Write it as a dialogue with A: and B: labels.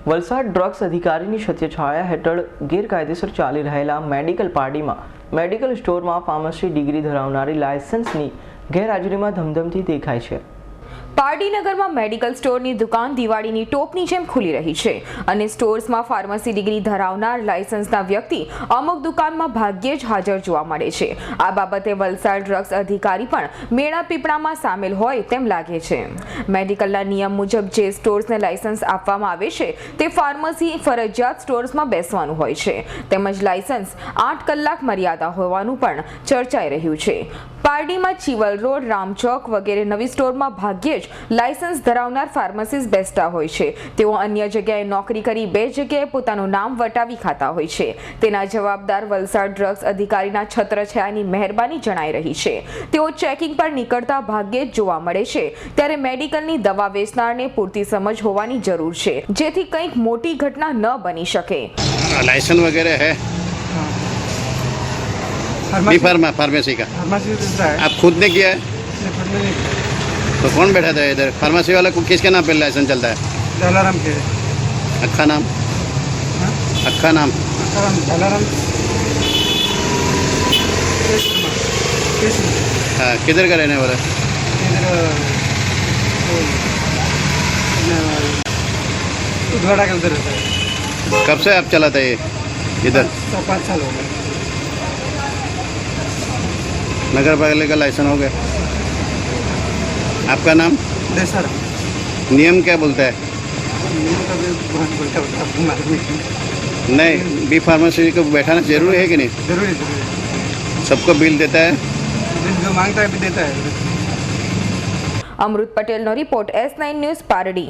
A: Valsad drugs અધિકારીની છત્રછાયા હેઠળ ગેરકાયદેસર ચાલી રહેલા મેડિકલ પાર્ટીમાં મેડિકલ સ્ટોરમાં ફાર્મસી ડિગ્રી ધરાવનારી લાયસન્સની ગેરહાજરીમાં ધમધમતી દેખાય છે।
B: પારડીનગરમાં મેડિકલ સ્ટોરની દુકાન દિવાળીની ટોપની જેમ ખુલી રહી છે અને સ્ટોર્સમાં ફાર્મસી ડિગ્રી ધરાવનાર લાયસન્સના વ્યક્તિ અમુક દુકાનમાં ભાગ્યે જ હાજર જોવા મળે છે। આ બાબતે વલસાડ ડ્રગ્સ અધિકારી પણ મેળા પીપળામાં સામેલ હોય તેમ લાગે છે। મેડિકલના નિયમ મુજબ જે સ્ટોર્સને લાયસન્સ આપવામાં આવે છે તે ફાર્મસી ફરજિયાત સ્ટોર્સમાં બેસવાનું હોય છે તેમજ લાયસન્સ 8 કલાક મર્યાદા હોવાનું પણ ચર્ચાઈ રહ્યું છે। પારડીમાં ચીવલ રોડ, રામચોક વગેરે નવી સ્ટોરમાં ભાગ્યે જ લાયસન્સ ધરાવનાર ફાર્મસીસ્ટ બેસતા હોય છે। તેઓ અન્ય જગ્યાએ નોકરી કરી 2 જગ્યાએ પોતાનું નામ વટાવી ખાતા હોય છે। તેના જવાબદાર વલસાડ ડ્રગ્સ અધિકારીના છત્રછાયાની મહેરબાની જણાઈ રહી છે। તેઓ ચેકિંગ પર નીકળતા ભાગ્યે જ જોવા મળે છે ત્યારે મેડિકલની દવા વેચનારને પૂરતી સમજ હોવાની જરૂર છે જેથી કંઈક મોટી ઘટના ન બની શકે।
C: लाइसेंस वगैरह है फार्मेसी का आप खुद ने किया है तो कौन बैठा था इधर फार्मेसी वाला को किसके नाम पे लाइसेंस चलता है
D: जलाराम के
C: अक्खा नाम अक्खा नाम
D: जलाराम
C: हाँ किधर का रहने वाला
D: उद्वाड़ा के उधर रहता है।
C: कब से आप चलाते हैं इधर
D: 5 साल हो गए।
C: नगर पालिका का लाइसेंस हो गया। आपका नाम
D: देसाराम
C: नियम क्या बोलता है नहीं बी फार्मेसी को बैठाना जरूरी है कि नहीं
D: जरूरी
C: सबको बिल देता है
D: जो मांगता है भी देता है।
B: અમૃત પટેલનો રિપોર્ટ S9 ન્યૂઝ પારડી।